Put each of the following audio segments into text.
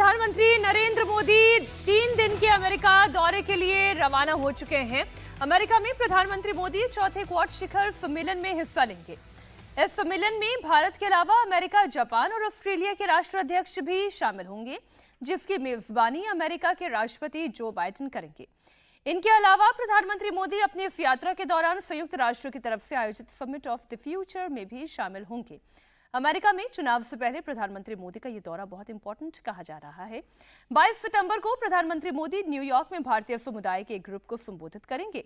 प्रधानमंत्री नरेंद्र मोदी 3 दिन के अमेरिका दौरे के लिए रवाना हो चुके हैं। अमेरिका में प्रधानमंत्री मोदी चौथे क्वाड शिखर सम्मेलन में हिस्सा लेंगे। इस सम्मेलन में भारत के अलावा अमेरिका, जापान और ऑस्ट्रेलिया के राष्ट्राध्यक्ष भी शामिल होंगे, जिसकी मेजबानी अमेरिका के राष्ट्रपति जो बाइडेन करेंगे। इनके अलावा प्रधानमंत्री मोदी अपनी इस यात्रा के दौरान संयुक्त राष्ट्र की तरफ से आयोजित समिट ऑफ द फ्यूचर में भी शामिल होंगे। अमेरिका में चुनाव से पहले प्रधानमंत्री मोदी का ये दौरा बहुत इंपॉर्टेंट कहा जा रहा है। 22 सितंबर को प्रधानमंत्री मोदी न्यूयॉर्क में भारतीय समुदाय के एक ग्रुप को संबोधित करेंगे।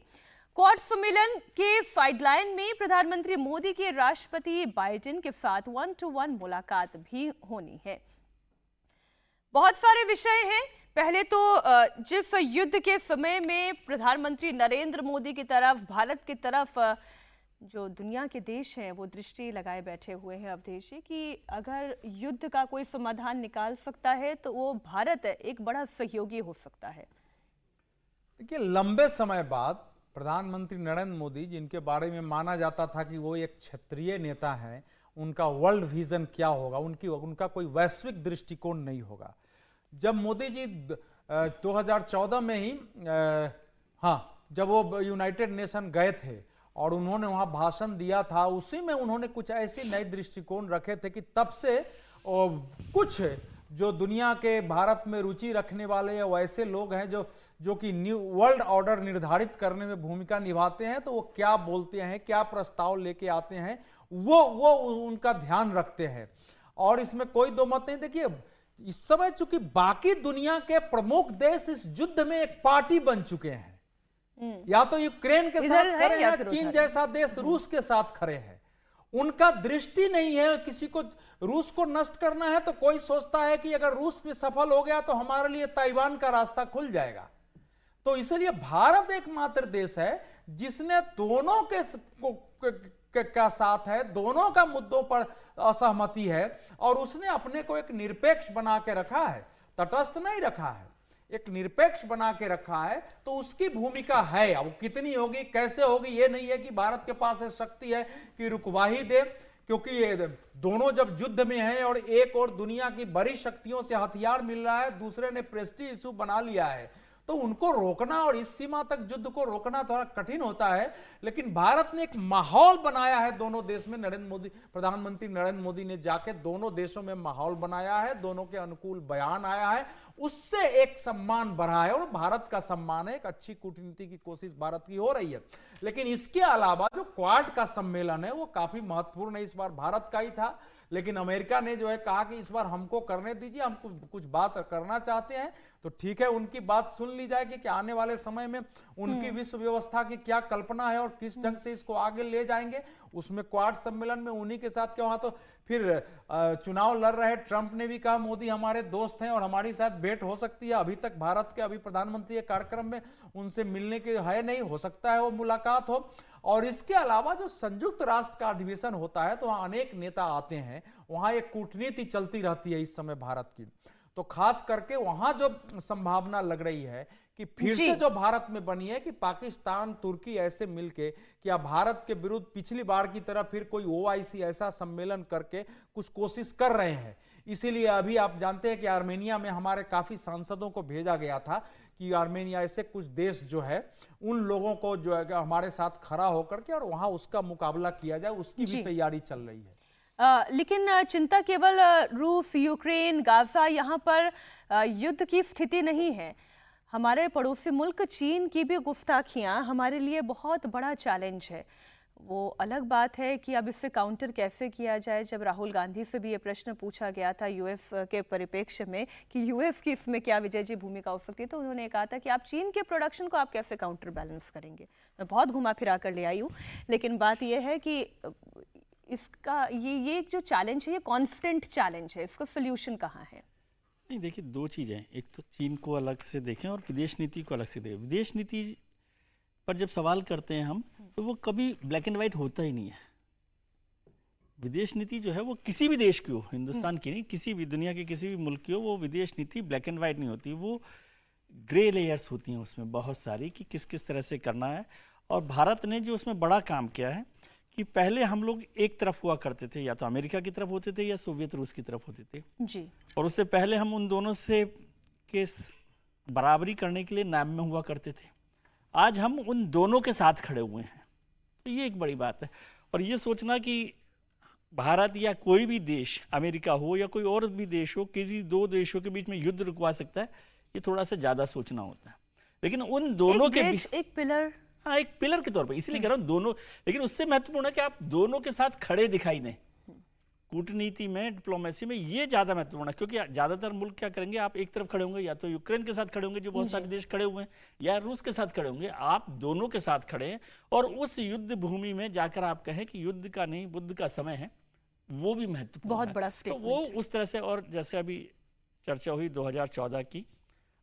क्वाड सम्मेलन के साइडलाइन में प्रधानमंत्री मोदी की राष्ट्रपति बाइडेन के साथ 1-to-1 मुलाकात भी होनी है। बहुत सारे विषय हैं। पहले तो जिस युद्ध के समय में प्रधानमंत्री नरेंद्र मोदी की तरफ, भारत की तरफ जो दुनिया के देश हैं वो दृष्टि लगाए बैठे हुए हैं अवधेश जी कि अगर युद्ध का कोई समाधान निकाल सकता है तो वो भारत एक बड़ा सहयोगी हो सकता है। देखिए, लंबे समय बाद प्रधानमंत्री नरेंद्र मोदी, जिनके बारे में माना जाता था कि वो एक क्षेत्रीय नेता हैं, उनका वर्ल्ड विजन क्या होगा, उनका कोई वैश्विक दृष्टिकोण नहीं होगा। जब मोदी जी 2014 में ही जब वो यूनाइटेड नेशन गए थे और उन्होंने वहां भाषण दिया था, उसी में उन्होंने कुछ ऐसे नए दृष्टिकोण रखे थे कि तब से कुछ जो दुनिया के भारत में रुचि रखने वाले या वैसे लोग हैं जो कि न्यू वर्ल्ड ऑर्डर निर्धारित करने में भूमिका निभाते हैं, तो वो क्या बोलते हैं, क्या प्रस्ताव लेके आते हैं, वो उनका ध्यान रखते हैं। और इसमें कोई दो मत नहीं। देखिए, इस समय चूंकि बाकी दुनिया के प्रमुख देश इस युद्ध में एक पार्टी बन चुके हैं, या तो यूक्रेन के साथ खड़े हैं, चीन जैसा देश रूस के साथ खड़े हैं। उनका दृष्टि नहीं है किसी को रूस को नष्ट करना है, तो कोई सोचता है कि अगर रूस में सफल हो गया तो हमारे लिए ताइवान का रास्ता खुल जाएगा। तो इसलिए भारत एकमात्र देश है जिसने दोनों का साथ है, दोनों का मुद्दों पर असहमति है, और उसने अपने को एक निरपेक्ष बना के रखा है, तटस्थ नहीं रखा है, एक निरपेक्ष बना के रखा है। तो उसकी भूमिका है, अब कितनी होगी, कैसे होगी, ये नहीं है कि भारत के पास है शक्ति है कि रुकवा ही दे, क्योंकि ये दोनों जब युद्ध में हैं और एक और दुनिया की बड़ी शक्तियों से हथियार मिल रहा है, दूसरे ने प्रेस्टीज इशू बना लिया है, तो उनको रोकना और इस सीमा तक युद्ध को रोकना थोड़ा कठिन होता है। लेकिन भारत ने एक माहौल बनाया है दोनों देश में। प्रधानमंत्री नरेंद्र मोदी ने जाके दोनों देशों में माहौल बनाया है, दोनों के अनुकूल बयान आया है, उससे एक सम्मान बढ़ा है और भारत का सम्मान है। एक अच्छी कूटनीति की कोशिश भारत की हो रही है। लेकिन इसके अलावा जो क्वाड का सम्मेलन है वो काफी महत्वपूर्ण है। इस बार भारत का ही था, लेकिन अमेरिका ने जो है कहा कि इस बार हमको करने दीजिए, हम कुछ बात करना चाहते हैं। तो ठीक है, उनकी बात सुन ली जाएगी कि आने वाले समय में उनकी विश्व व्यवस्था की क्या कल्पना है और किस ढंग से इसको आगे ले जाएंगे। उसमें क्वाड सम्मेलन में उन्हीं के साथ क्या, वहां तो फिर चुनाव लड़ रहे ट्रंप ने भी कहा मोदी हमारे दोस्त हैं और हमारी साथ भेंट हो सकती है। अभी तक भारत के प्रधानमंत्री के कार्यक्रम में उनसे मिलने के है नहीं, हो सकता है वो मुलाकात हो। और इसके अलावा जो संयुक्त राष्ट्र का अधिवेशन होता है तो वहां अनेक नेता आते हैं, वहां एक कूटनीति चलती रहती है इस समय भारत की। तो खास करके वहां जो संभावना लग रही है कि फिर से जो भारत में बनी है कि पाकिस्तान, तुर्की ऐसे मिलके क्या भारत के विरुद्ध पिछली बार की तरह फिर कोई OIC ऐसा सम्मेलन करके कुछ कोशिश कर रहे हैं। इसीलिए अभी आप जानते हैं कि आर्मेनिया में हमारे काफी सांसदों को भेजा गया था कि आर्मेनिया ऐसे कुछ देश जो है उन लोगों को जो है हमारे साथ खड़ा होकर के और वहां उसका मुकाबला किया जाए, उसकी भी तैयारी चल रही है। लेकिन चिंता केवल रूस, यूक्रेन, गाजा यहाँ पर युद्ध की स्थिति नहीं है। हमारे पड़ोसी मुल्क चीन की भी गुस्ताखियाँ हमारे लिए बहुत बड़ा चैलेंज है। वो अलग बात है कि अब इससे काउंटर कैसे किया जाए। जब राहुल गांधी से भी ये प्रश्न पूछा गया था यूएस के परिप्रेक्ष्य में कि यूएस की इसमें क्या विजय जी भूमिका हो सकती है, तो उन्होंने कहा था कि आप चीन के प्रोडक्शन को आप कैसे काउंटर बैलेंस करेंगे। मैं बहुत घुमा फिरा कर ले आई हूँ, लेकिन बात यह है कि इसका ये जो चैलेंज है ये कांस्टेंट चैलेंज है, इसका सोल्यूशन कहाँ है? नहीं, देखिए, दो चीज़ें, एक तो चीन को अलग से देखें और विदेश नीति को अलग से देखें। विदेश नीति पर जब सवाल करते हैं हम, तो वो कभी ब्लैक एंड वाइट होता ही नहीं है। विदेश नीति जो है वो किसी भी देश की हो, हिंदुस्तान की नहीं, किसी भी दुनिया के किसी भी मुल्क की हो, वो विदेश नीति ब्लैक एंड वाइट नहीं होती। वो ग्रे लेयर्स होती हैं उसमें बहुत सारी कि किस किस तरह से करना है। और भारत ने जो उसमें बड़ा काम किया है कि पहले हम लोग एक तरफ हुआ करते थे, या तो अमेरिका की तरफ होते थे या सोवियत रूस की तरफ होते थे जी। और उससे पहले हम उन दोनों से के बराबरी करने के लिए नाम में हुआ करते थे। आज हम उन दोनों के साथ खड़े हुए हैं, तो ये एक बड़ी बात है। और ये सोचना कि भारत या कोई भी देश, अमेरिका हो या कोई और भी देश हो, किसी दो देशों के बीच में युद्ध रुकवा सकता है, ये थोड़ा सा ज़्यादा सोचना होता है। लेकिन उन दोनों के बीच एक पिलर, हाँ, एक पिलर के तौर पे, इसीलिए कह रहा हूँ दोनों, लेकिन उससे महत्वपूर्ण है कि आप दोनों के साथ खड़े दिखाई दें। कूटनीति में, डिप्लोमेसी में ये ज्यादा महत्वपूर्ण है, क्योंकि ज्यादातर मुल्क क्या करेंगे, आप एक तरफ खड़े होंगे, या तो यूक्रेन के साथ खड़े होंगे जो बहुत सारे देश खड़े हुए हैं, या रूस के साथ खड़े होंगे। आप दोनों के साथ खड़े हैं और उस युद्ध भूमि में जाकर आप कहें कि युद्ध का नहीं बुद्ध का समय है, वो भी महत्वपूर्ण बहुत है। बड़ा तो स्टेटमेंट। वो उस तरह से, और जैसे अभी चर्चा हुई 2014 की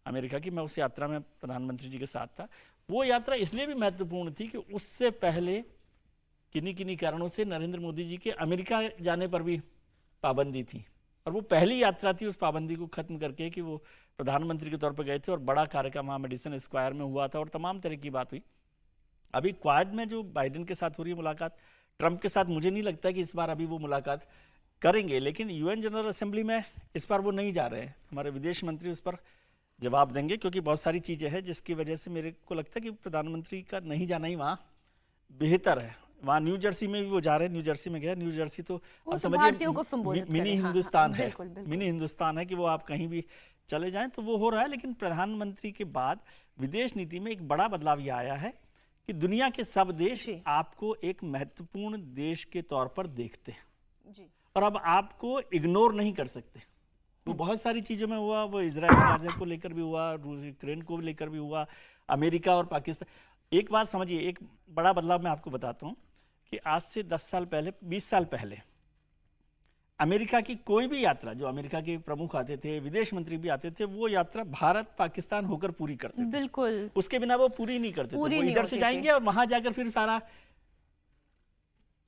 अमेरिका की, मैं उस यात्रा में प्रधानमंत्री जी के साथ था। वो यात्रा इसलिए भी महत्वपूर्ण थी कि उससे पहले किन्हीं कारणों से नरेंद्र मोदी जी के अमेरिका जाने पर भी पाबंदी थी, और वो पहली यात्रा थी उस पाबंदी को खत्म करके कि वो प्रधानमंत्री के तौर पर गए थे और बड़ा कार्यक्रम वहाँ मेडिसन स्क्वायर में हुआ था और तमाम तरह की बात हुई। अभी क्वाड में जो बाइडेन के साथ हो रही है मुलाकात, ट्रंप के साथ मुझे नहीं लगता कि इस बार अभी वो मुलाकात करेंगे, लेकिन यूएन जनरल असेंबली में इस बार वो नहीं जा रहे हैं। हमारे विदेश मंत्री उस पर जवाब देंगे, क्योंकि बहुत सारी चीज़ें हैं जिसकी वजह से मेरे को लगता है कि प्रधानमंत्री का नहीं जाना ही वहाँ बेहतर है। वहाँ न्यू जर्सी में भी वो जा रहे हैं, न्यू जर्सी में गया। न्यू जर्सी तो अब भारतीयों को समझिए संबोधित मिनी करें। हिंदुस्तान हाँ, है, बिल्कुल, बिल्कुल। मिनी हिंदुस्तान है कि वो आप कहीं भी चले जाएं, तो वो हो रहा है। लेकिन प्रधानमंत्री के बाद विदेश नीति में एक बड़ा बदलाव ये आया है कि दुनिया के सब देश जी। आपको एक महत्वपूर्ण देश के तौर पर देखते हैं जी। और अब आपको इग्नोर नहीं कर सकते। वो बहुत सारी चीज़ों में हुआ, वो इजराइल गाजा को लेकर भी हुआ, रूस यूक्रेन को लेकर भी हुआ, अमेरिका और पाकिस्तान। एक बात समझिए, एक बड़ा बदलाव मैं आपको बताता हूँ कि आज से 10 साल पहले, 20 साल पहले अमेरिका की कोई भी यात्रा, जो अमेरिका के प्रमुख आते थे, विदेश मंत्री भी आते थे, वो यात्रा भारत पाकिस्तान होकर पूरी करते थे। बिल्कुल, उसके बिना वो पूरी नहीं करते थे। वो नहीं इधर से होती जाएंगे और वहां जाकर फिर सारा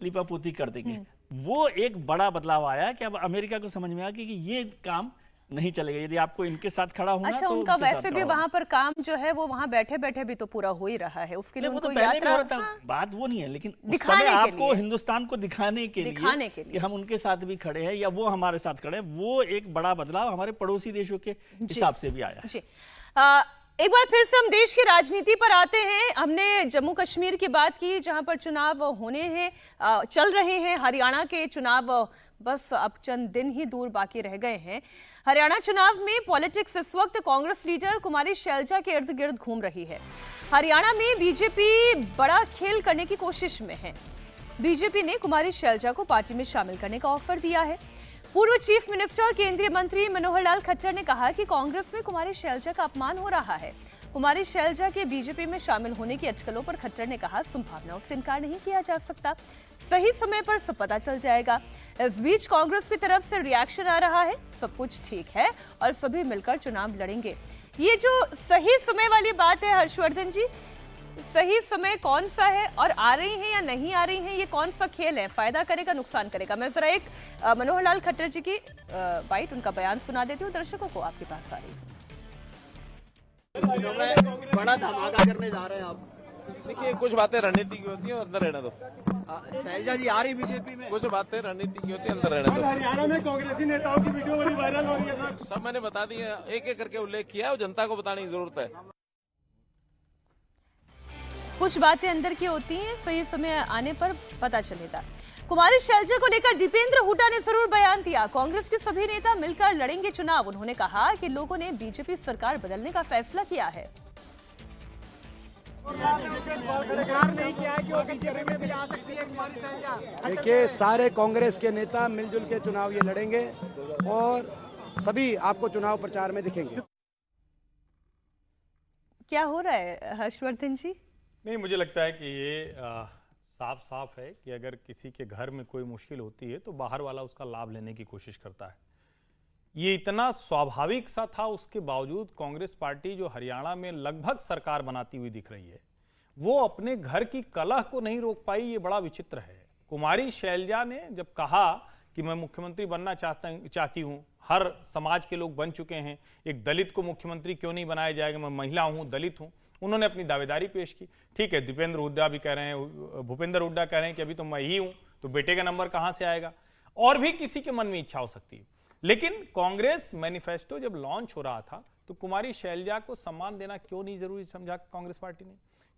लिपापोती कर देंगे। वो एक बड़ा बदलाव आया कि अब अमेरिका को समझ में आया कि ये काम नहीं चलेगा। यदि आपको इनके साथ खड़ा होना, अच्छा, तो उनका उनके साथ वैसे खड़ा भी होना। वहाँ पर काम जो है वो वहाँ बैठे बैठे भी तो पूरा हो ही रहा है, उसके लिए नहीं, वो तो उनको पहले भी हो रहा था। हाँ, बात वो नहीं है, लेकिन उस दिखाने समय के आपको लिए। हिंदुस्तान को दिखाने के लिए कि हम उनके साथ भी खड़े हैं या वो हमारे साथ खड़े हैं, वो एक बड़ा बदलाव हमारे पड़ोसी देशों के हिसाब से भी आया है। जी। एक बार फिर से हम देश की राजनीति पर आते हैं। हमने जम्मू कश्मीर की बात की, जहां पर चुनाव होने हैं, चल रहे हैं। हरियाणा के चुनाव बस अब चंद दिन ही दूर बाकी रह गए हैं। हरियाणा चुनाव में पॉलिटिक्स इस वक्त कांग्रेस लीडर कुमारी शैलजा के इर्द गिर्द घूम रही है। हरियाणा में बीजेपी बड़ा खेल करने की कोशिश में है। बीजेपी ने कुमारी शैलजा को पार्टी में शामिल करने का ऑफर दिया है। पूर्व चीफ मिनिस्टर केंद्रीय मंत्री मनोहर लाल खट्टर ने कहा कि कांग्रेस में कुमारी शैलजा का अपमान हो रहा है। कुमारी शैलजा के बीजेपी में शामिल होने की अटकलों पर खट्टर ने कहा, संभावनाओं से इनकार नहीं किया जा सकता, सही समय पर सब पता चल जाएगा। इस बीच कांग्रेस की तरफ से रिएक्शन आ रहा है, सब कुछ ठीक है और सभी मिलकर चुनाव लड़ेंगे। ये जो सही समय वाली बात है हर्षवर्धन जी, सही समय कौन सा है और आ रही हैं या नहीं आ रही हैं, ये कौन सा खेल है, फायदा करेगा धनुकसान करेगा? मैं जरा एक मनोहर लाल खट्टर जी की बाइट, उनका बयान सुना देती हूँ दर्शकों को, आपके पास आ रही है। बड़ा धमाका करने जा रहे हैं आप। देखिए, कुछ बातें रणनीति की होती है, अंदर रहने दो। शैलजा जी आ रही बीजेपी में। कुछ बातें रणनीति की होती है, अंदर रहने दो। हरियाणा में कांग्रेसी नेताओं की वीडियो बड़ी वायरल हो रही है सर। सब मैंने बता दिया, एक एक करके उल्लेख किया है, जनता को बताने की जरूरत है। कुछ बातें अंदर की होती हैं, सही समय आने पर पता चलेगा। कुमारी शैलजा को लेकर दीपेंद्र हुड्डा ने जरूर बयान दिया। कांग्रेस के सभी नेता मिलकर लड़ेंगे चुनाव। उन्होंने कहा कि लोगों ने बीजेपी सरकार बदलने का फैसला किया है। देखिए, सारे कांग्रेस के नेता मिलजुल के चुनाव ये लड़ेंगे और सभी आपको चुनाव प्रचार में दिखेंगे। क्या हो रहा है हर्षवर्धन जी? नहीं, मुझे लगता है कि ये साफ साफ है कि अगर किसी के घर में कोई मुश्किल होती है तो बाहर वाला उसका लाभ लेने की कोशिश करता है। ये इतना स्वाभाविक सा था, उसके बावजूद कांग्रेस पार्टी जो हरियाणा में लगभग सरकार बनाती हुई दिख रही है, वो अपने घर की कलह को नहीं रोक पाई। ये बड़ा विचित्र है। कुमारी शैलजा ने जब कहा कि मैं मुख्यमंत्री बनना चाहती हूँ, हर समाज के लोग बन चुके हैं, एक दलित को मुख्यमंत्री क्यों नहीं बनाया जाएगा, मैं महिला हूँ, दलित हूँ, उन्होंने अपनी दावेदारी पेश की। ठीक है, दीपेंद्र हुड्डा भी कह रहे हैं, भूपेंद्र हुड्डा कह रहे हैं कि अभी तो मैं ही हूं, तो बेटे का नंबर कहां से आएगा, और भी किसी के मन में इच्छा हो सकती है। लेकिन कांग्रेस मैनिफेस्टो जब लॉन्च हो रहा था तो कुमारी शैलजा को सम्मान देना क्यों नहीं जरूरी समझा कांग्रेस पार्टी ने?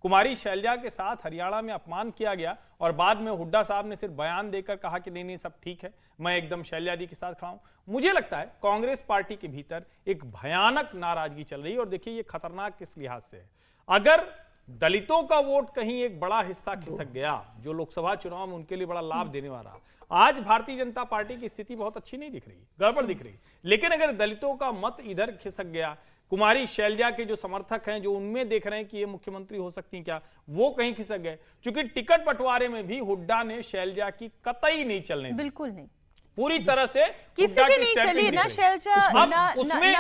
कुमारी शैलजा के साथ हरियाणा में अपमान किया गया और बाद में हुड्डा साहब ने सिर्फ बयान देकर कहा कि नहीं सब ठीक है, मैं एकदम शैलजा जी के साथ खड़ा हूं। मुझे लगता है कांग्रेस पार्टी के भीतर एक भयानक नाराजगी चल रही है, और देखिए ये खतरनाक किस लिहाज से है। अगर दलितों का वोट कहीं एक बड़ा हिस्सा खिसक गया जो लोकसभा चुनाव में उनके लिए बड़ा लाभ देने वाला, आज भारतीय जनता पार्टी की स्थिति बहुत अच्छी नहीं दिख रही, गड़बड़ दिख रही। लेकिन अगर दलितों का मत इधर खिसक गया, कुमारी शैलजा के जो समर्थक हैं जो उनमें देख रहे हैं कि ये मुख्यमंत्री हो सकती हैं क्या, वो कहीं खिसक गए। क्योंकि टिकट बंटवारे में भी हुड्डा ने शैलजा की कतई नहीं चलने दी, बिल्कुल नहीं, पूरी तरह से किसी की नहीं चली ना शैलजा उसमें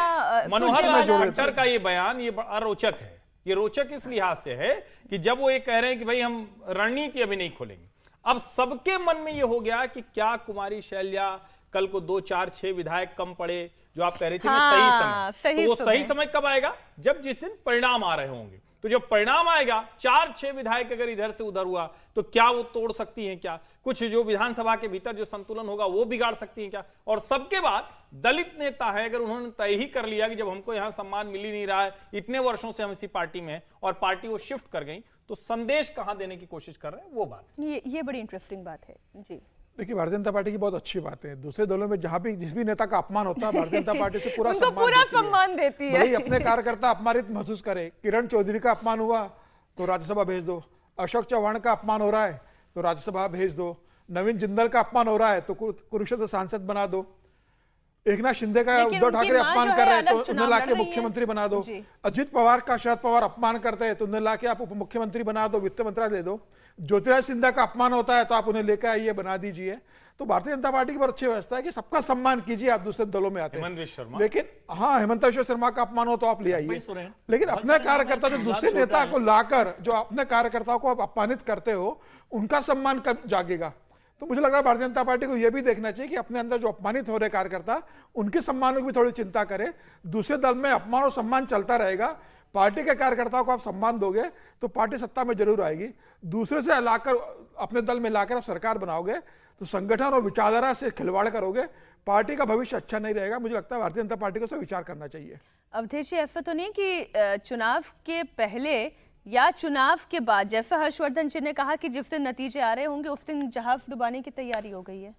मनोहर लाल खट्टर का ये बयान ये बड़ा रोचक है। ये रोचक इस लिहाज से है कि जब वो ये कह रहे हैं कि भाई हम रणनीति अभी नहीं खोलेंगे, अब सबके मन में ये हो गया कि क्या कुमारी शैलजा कल को 2, 4, 6 विधायक कम पड़े जो आप कह रहे थे हाँ, सही समय, तो वो सही समय कब आएगा? जब जिस दिन परिणाम आ रहे होंगे। तो जब परिणाम आएगा, 4-6 विधायक अगर इधर से उधर हुआ तो क्या वो तोड़ सकती हैं क्या? कुछ जो विधानसभा के भीतर जो संतुलन होगा वो बिगाड़ सकती हैं क्या? और सबके बाद दलित नेता है, अगर उन्होंने तय ही कर लिया कि जब हमको यहां सम्मान मिल ही नहीं रहा है, इतने वर्षों से हम इसी पार्टी में हैं और पार्टी वो शिफ्ट कर गई, तो संदेश कहां देने की कोशिश कर रहे हैं, वो बात ये बड़ी इंटरेस्टिंग बात है जी। देखिए, भारतीय जनता पार्टी की बहुत अच्छी बात है, दूसरे दलों में जहां भी जिस भी नेता का अपमान होता है भारतीय जनता पार्टी से पूरा सम्मान देती है। भले ही अपने कार्यकर्ता अपमानित महसूस करे। किरण चौधरी का अपमान हुआ तो राज्यसभा भेज दो, अशोक चौहान का अपमान हो रहा है तो राज्यसभा भेज दो, नवीन जिंदल का अपमान हो रहा है तो कुरुक्षेत्र सांसद बना दो, एकनाथ शिंदे का उद्धव ठाकरे अपमान कर रहे हैं तो उन्हें लाके मुख्यमंत्री बना दो, अजित पवार का शरद पवार अपमान करते हैं तो उन्हें लाके आप उप मुख्यमंत्री बना दो, वित्त मंत्रालय दे दो, ज्योतिराज सिंधिया का अपमान होता है तो आप उन्हें लेकर आइए, बना दीजिए। तो भारतीय जनता पार्टी की बहुत अच्छी व्यवस्था है कि सबका सम्मान कीजिए, आप दूसरे दलों में आते हैं। लेकिन हाँ, हेमंत विश्व शर्मा का अपमान हो तो आप ले आइए, लेकिन अपने कार्यकर्ता जो दूसरे नेता को लाकर जो अपने कार्यकर्ताओं को आप अपमानित करते हो, उनका सम्मान कब जागेगा? तो मुझे लग रहा है भारतीय जनता पार्टी को यह भी देखना चाहिए कि अपने अंदर जो अपमानित हो रहे कार्यकर्ता, उनके सम्मानों की भी थोड़ी चिंता करे। दूसरे दल में अपमान और सम्मान चलता रहेगा, पार्टी के कार्यकर्ताओं को आप सम्मान दोगे तो पार्टी सत्ता में जरूर आएगी। दूसरे से लाकर अपने दल में लाकर आप सरकार बनाओगे तो संगठन और विचारधारा से खिलवाड़ करोगे, पार्टी का भविष्य अच्छा नहीं रहेगा। मुझे लगता है भारतीय जनता पार्टी को इसमें विचार करना चाहिए। अवधेश जी, ऐसा तो नहीं कि चुनाव के पहले या चुनाव के बाद, जैसा हर्षवर्धन जी ने कहा कि जिस दिन नतीजे आ रहे होंगे उस दिन जहाज डुबाने की तैयारी हो गई है?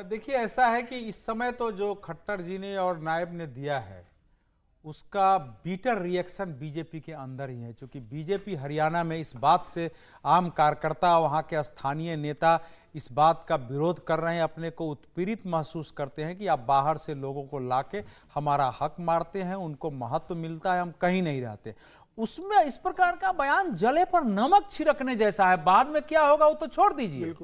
देखिए, ऐसा है कि इस समय तो जो खट्टर जी ने और नायब ने दिया है उसका बीटर रिएक्शन बीजेपी के अंदर ही है, क्योंकि बीजेपी हरियाणा में इस बात से आम कार्यकर्ता, वहाँ के स्थानीय नेता इस बात का विरोध कर रहे हैं, अपने को उत्पीड़ित महसूस करते हैं कि आप बाहर से लोगों को लाके हमारा हक मारते हैं, उनको महत्व मिलता है, हम कहीं नहीं रहते। उसमें इस प्रकार का बयान जले पर नमक छिड़कने जैसा है। बाद में क्या होगा वो तो छोड़ दीजिए।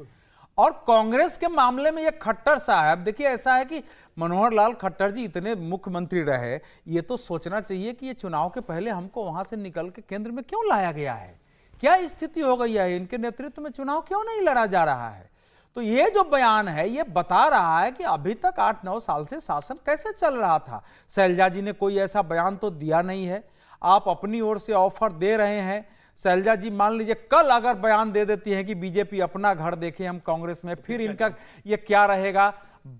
और कांग्रेस के मामले में ये खट्टर साहब, देखिए ऐसा है कि मनोहर लाल खट्टर जी इतने मुख्यमंत्री रहे, ये तो सोचना चाहिए कि ये चुनाव के पहले हमको वहां से निकल के केंद्र में क्यों लाया गया है, क्या स्थिति हो गई है, इनके नेतृत्व में चुनाव क्यों नहीं लड़ा जा रहा है। तो ये जो बयान है ये बता रहा है कि अभी तक 8-9 साल से शासन कैसे चल रहा था। शैलजा जी ने कोई ऐसा बयान तो दिया नहीं है, आप अपनी ओर से ऑफर दे रहे हैं। शैलजा जी मान लीजिए कल अगर बयान दे देती है कि बीजेपी अपना घर देखे, हम कांग्रेस में, फिर इनका ये क्या रहेगा?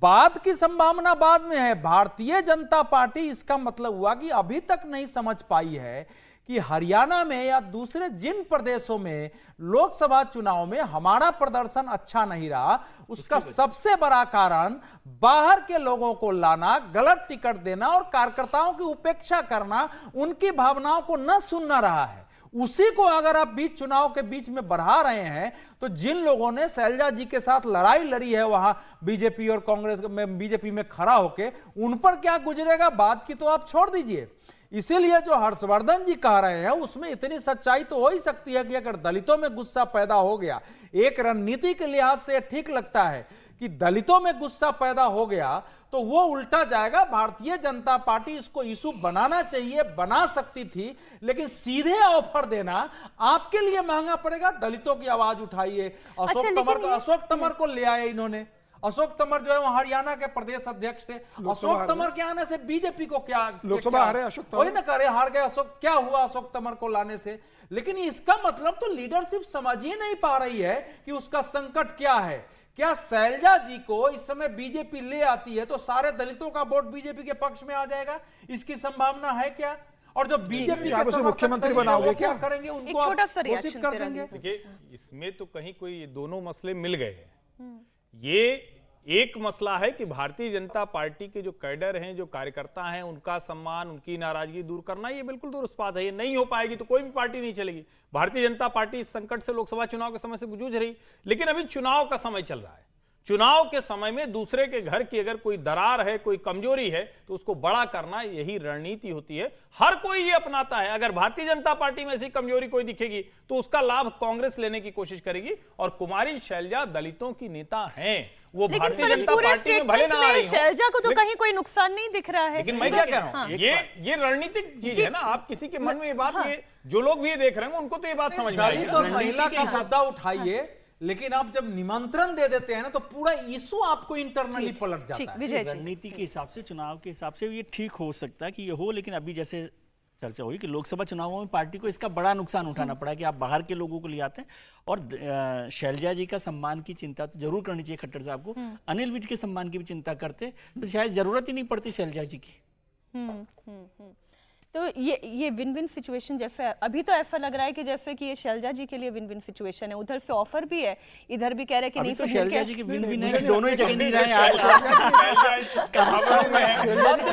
बात की संभावना बाद में है। भारतीय जनता पार्टी, इसका मतलब हुआ कि अभी तक नहीं समझ पाई है कि हरियाणा में या दूसरे जिन प्रदेशों में लोकसभा चुनाव में हमारा प्रदर्शन अच्छा नहीं रहा, उसका सबसे बड़ा कारण बाहर के लोगों को लाना, गलत टिकट देना और कार्यकर्ताओं की उपेक्षा करना, उनकी भावनाओं को न सुनना रहा है। उसी को अगर आप बीच चुनाव के बीच में बढ़ा रहे हैं तो जिन लोगों ने शैलजा जी के साथ लड़ाई लड़ी है वहां बीजेपी और कांग्रेस में, बीजेपी में खड़ा होके, उन पर क्या गुजरेगा बात की तो आप छोड़ दीजिए। इसीलिए जो हर्षवर्धन जी कह रहे हैं उसमें इतनी सच्चाई तो हो ही सकती है कि अगर दलितों में गुस्सा पैदा हो गया, एक रणनीति के लिहाज से ठीक लगता है कि दलितों में गुस्सा पैदा हो गया तो वो उल्टा जाएगा। भारतीय जनता पार्टी इसको इशू बनाना चाहिए, बना सकती थी, लेकिन सीधे ऑफर देना आपके लिए महंगा पड़ेगा। दलितों की आवाज उठाइए, अशोक तंवर को ले आए इन्होंने। अशोक तंवर जो है वो हरियाणा के प्रदेश अध्यक्ष थे। अशोक तंवर के आने से बीजेपी को क्या लोकसभा हारे अशोक तंवर। वही ना करे, हार गए अशोक, क्या हुआ अशोक तंवर को लाने से? लेकिन इसका मतलब तो लीडरशिप समझ ही नहीं पा रही है कि उसका संकट क्या है। क्या शैलजा जी को इस समय बीजेपी ले आती है तो सारे दलितों का वोट बीजेपी के पक्ष में आ जाएगा? इसकी संभावना है क्या? और जो बीजेपी आप उसे मुख्यमंत्री बनाओगे क्या करेंगे? उनको एक छोटा सा आप घोषित reaction कर फिर देंगे? देखिए, इसमें तो कहीं कोई ये दोनों मसले मिल गए हैं। ये एक मसला है कि भारतीय जनता पार्टी के जो कैडर हैं, जो कार्यकर्ता हैं, उनका सम्मान, उनकी नाराजगी दूर करना, ये बिल्कुल दुरुस्त बात है। ये नहीं हो पाएगी तो कोई भी पार्टी नहीं चलेगी। भारतीय जनता पार्टी इस संकट से लोकसभा चुनाव के समय से जूझ रही, लेकिन अभी चुनाव का समय चल रहा है। चुनाव के समय में दूसरे के घर की अगर कोई दरार है, कोई कमजोरी है, तो उसको बड़ा करना, यही रणनीति होती है। हर कोई ये अपनाता है। अगर भारतीय जनता पार्टी में ऐसी कमजोरी कोई दिखेगी तो उसका लाभ कांग्रेस लेने की कोशिश करेगी। और कुमारी शैलजा दलितों की नेता हैं। वो लेकिन भारतीय सर जनता पूरे पार्टी में भले स्टेटमेंट ना आ में रही हों, शैलजा को तो कहीं कोई नुकसान नहीं दिख रहा है। लेकिन मैं क्या कह रहा हूं, ये रणनीतिक चीज है ना। आप किसी के मन में ये बात, ये जो लोग भी ये देख रहे हैं उनको तो ये बात समझ में आएगी दलित ना। और महिला का मुद्दा उठाइए, लेकिन आप जब निमंत्रण दे देते हैं ना तो पूरा इशू आपको इंटरनली पलट जाता ठीक, है। विजय जी। रणनीति के हिसाब से, चुनाव के हिसाब से ये ठीक हो सकता है कि ये हो, लेकिन अभी जैसे चर्चा हुई कि लोकसभा चुनावों में पार्टी को इसका बड़ा नुकसान उठाना पड़ा कि आप बाहर के लोगों को ले आते हैं। और शैलजा जी का सम्मान की चिंता तो जरूर करनी चाहिए खट्टर साहब को। अनिल विज के सम्मान की भी चिंता करते तो शायद जरूरत ही नहीं पड़ती शैलजा जी की। तो ये विन विन सिचुएशन जैसे अभी तो ऐसा लग रहा है कि जैसे कि ये शैलजा जी के लिए विन विन सिचुएशन है। उधर से ऑफर भी है, इधर भी कह रहे हैं कि अभी नहीं तो सब शैलजा मिलके- जी की विन विन है, दोनों ही जगह नहीं रहे आज।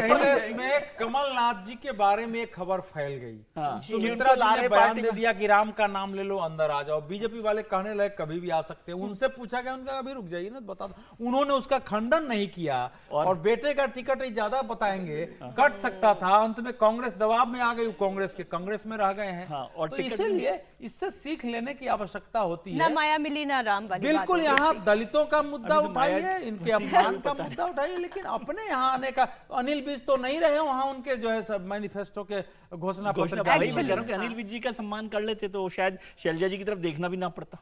प्रदेश में कमलनाथ जी के बारे में एक खबर फैल गई। हाँ। सुमित्रा जी ने बयान दे दिया कि राम का नाम ले लो, अंदर आ जाओ। बीजेपी वाले कहने लगे कभी भी आ सकते हैं। उनसे पूछा गया, उनका अभी रुक जाइए ना, बता दो। उन्होंने उसका खंडन नहीं किया और बेटे का टिकट ही ज्यादा बताएंगे, कट सकता था। अंत में कांग्रेस दबाव में आ गई, कांग्रेस में रह गए हैं। हाँ, और तो टिकट इसीलिए इससे सीख लेने की आवश्यकता होती ना है। माया मिली ना राम वाली बात बिल्कुल, होगी। यहाँ दलितों का मुद्दा अभी तो माया उठाइए, इनके अपमान का मुद्दा उठाइए, लेकिन अपने यहाँ आने का। अनिल विज तो नहीं रहे वहां, उनके जो है सब मैनिफेस्टो के घोषणा पत्र वही मैं कह रहा हूं कि अनिल विज जी का सम्मान कर लेते तो शायद शैलजा जी की तरफ देखना भी ना पड़ता।